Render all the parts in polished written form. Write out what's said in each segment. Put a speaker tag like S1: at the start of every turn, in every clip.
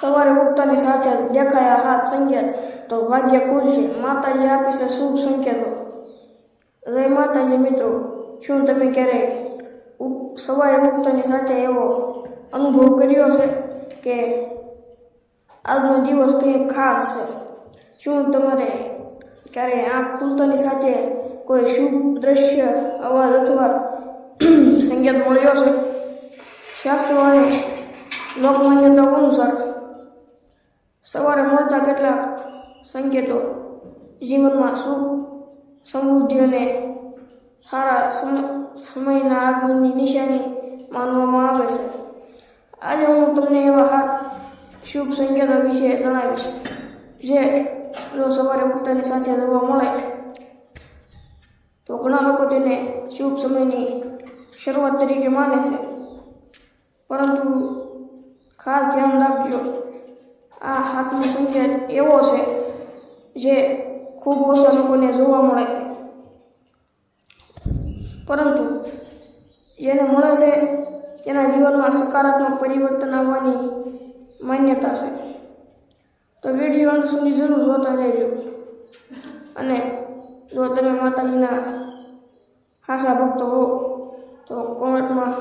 S1: સવારે ઉઠતાની સાથે દેખાયા હાથ સંકેત તો ભાગ્ય ખુલશે. માતાજી આપી છે શુભ સંકેતો. જય માતાજી મિત્રો, શું તમે ક્યારેય સવારે ઉઠતાની સાથે એવો અનુભવ કર્યો છે કે આજનો દિવસ કંઈક ખાસ છે? શું તમારે ક્યારેય આંખ ખુલતાની સાથે કોઈ શુભ દ્રશ્ય, અવાજ અથવા સંકેત મળ્યો છે? શાસ્ત્રો અને લોકમાન્યતાઓ અનુસાર સવારે મળતા કેટલાક સંકેતો જીવનમાં સુખ, સમૃદ્ધિ અને સારા સમયના આગમનની નિશાની માનવામાં આવે છે. આજે હું તમને એવા 7 શુભ સંકેતો વિશે જણાવીશ જે જો સવારે ઉઠતાની સાથે જોવા મળે તો ઘણા લોકો તેને શુભ સમયની શરૂઆત તરીકે માને છે. પરંતુ ખાસ ધ્યાન રાખજો, આ 7મો સંકેત એવો છે જે ખૂબ ઓછા લોકોને જોવા મળે છે, પરંતુ જેને મળે છે તેના જીવનમાં સકારાત્મક પરિવર્તન આવવાની માન્યતા છે. તો વિડીયો અંત સુધી જરૂર જોતા રહેજો. અને જો તમે માતાજીના ખાસા ભક્તો હો તો કોમેન્ટમાં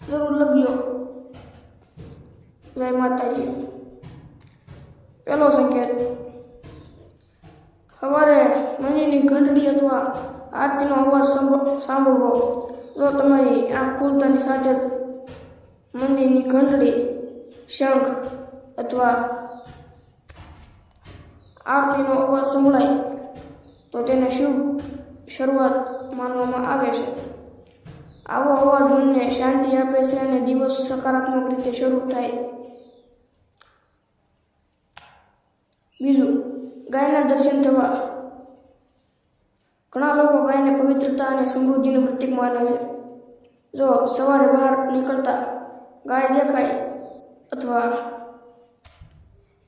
S1: જરૂર લખજો જય માતાજી. પહેલો સંકેત, સવારે મંદિરની ઘંટડી અથવા આરતીનો અવાજ સાંભળવો. જો તમારી આંખ ખુલતાની સાથે જ મંદિરની ઘંટડી, શંખ અથવા આરતીનો અવાજ સંભળાય તો તેને શુભ શરૂઆત માનવામાં આવે છે. આવો અવાજ મનને શાંતિ આપે છે અને દિવસ સકારાત્મક રીતે શરૂ થાય. બીજું, ગાયના દર્શન થવા. ઘણા લોકો ગાયને પવિત્રતા અને સમૃદ્ધિનું પ્રતીક માને છે. જો સવારે બહાર નીકળતા ગાય દેખાય અથવા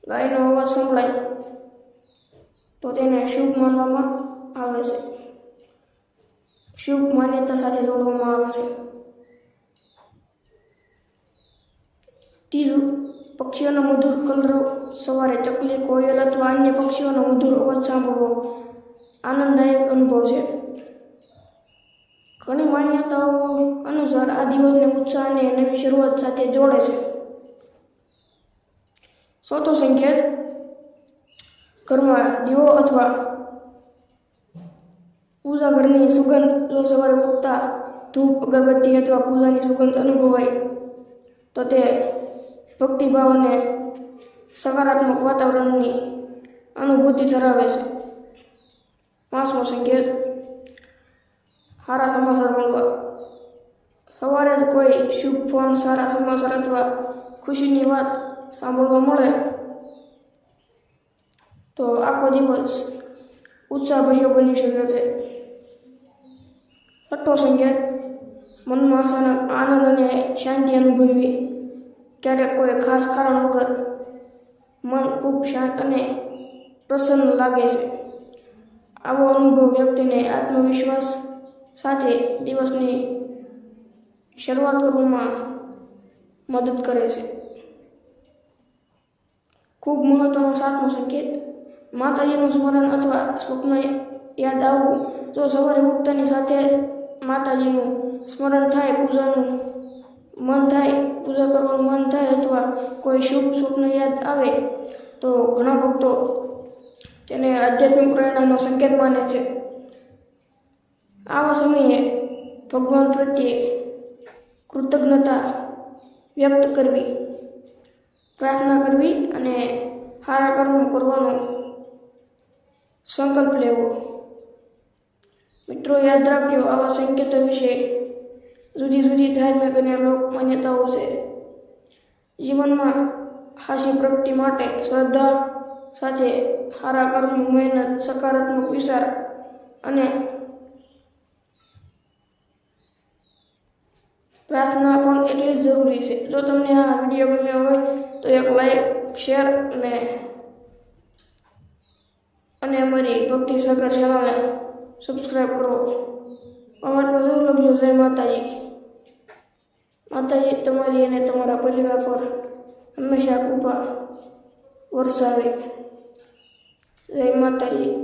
S1: ગાયનો અવાજ સંભળાય તો તેને શુભ માનવામાં આવે છે, શુભ માન્યતા સાથે જોડવામાં આવે છે. ત્રીજું, પક્ષીઓનો મધુર કલરવ. સવારે ચકલી, કોયલ અથવા અન્ય પક્ષીઓનો મધુર અવાજ સાંભળવો આનંદદાયક અનુભવ છે. ઘણી માન્યતાઓ અનુસાર આ દિવસને ઉત્સાહ અને નવી શરૂઆત સાથે જોડે છે. ચોથો સંકેત, ઘરમાં દીવો અથવા પૂજા ઘરની સુગંધ. જો સવારે ઉઠતા ધૂપ, અગરબત્તી અથવા પૂજાની સુગંધ અનુભવાય તો તે ભક્તિભાવ અને સકારાત્મક વાતાવરણની અનુભૂતિ ધરાવે છે. 5મો સંકેત, સારા સમાચાર મળવા. સવારે જ કોઈ શુભ ફોન, સારા સમાચાર અથવા ખુશીની વાત સાંભળવા મળે તો આખો દિવસ ઉત્સાહભર્યો બની શકે છે. 6થો સંકેત, મનમાં અચાનક આનંદ અને શાંતિ અનુભવવી. ક્યારેક કોઈ ખાસ કારણ વગર મન ખૂબ શાંત અને પ્રસન્ન લાગે છે. આવો અનુભવ વ્યક્તિને આત્મવિશ્વાસ સાથે દિવસની શરૂઆત કરવામાં મદદ કરે છે. ખૂબ મહત્વનો 7મો સંકેત, માતાજીનું સ્મરણ અથવા સ્વપ્ન યાદ આવવું. જો સવારે ઉઠતાની સાથે માતાજીનું સ્મરણ થાય, પૂજા કરવાનું મન થાય અથવા કોઈ શુભ સ્વપ્ન યાદ આવે તો ઘણા ભક્તો તેને આધ્યાત્મિક પ્રેરણાનો સંકેત માને છે. આવા સમયે ભગવાન પ્રત્યે કૃતજ્ઞતા વ્યક્ત કરવી, પ્રાર્થના કરવી અને સારા કર્મો કરવાનો સંકલ્પ લેવો. મિત્રો, યાદ રાખજો, આવા સંકેતો વિશે જુદી જુદી ધાર્મિક અને લોક માન્યતાઓ છે. જીવનમાં સાચી પ્રગતિ માટે શ્રદ્ધા સાથે સારા કર્મ, મહેનત, સકારાત્મક વિચાર અને પ્રાર્થના પણ એટલી જ જરૂરી છે. જો તમને આ વિડીયો ગમ્યો હોય તો એક લાઈક, શેર અને અમારી ભક્તિ સાગર ચેનલને સબસ્ક્રાઈબ કરો. કોમેન્ટમાં જરૂર લખજો જય માતાજી. માતાજી તમારી અને તમારા પરિવાર પર હંમેશા કૃપા વરસાવે. જય માતાજી.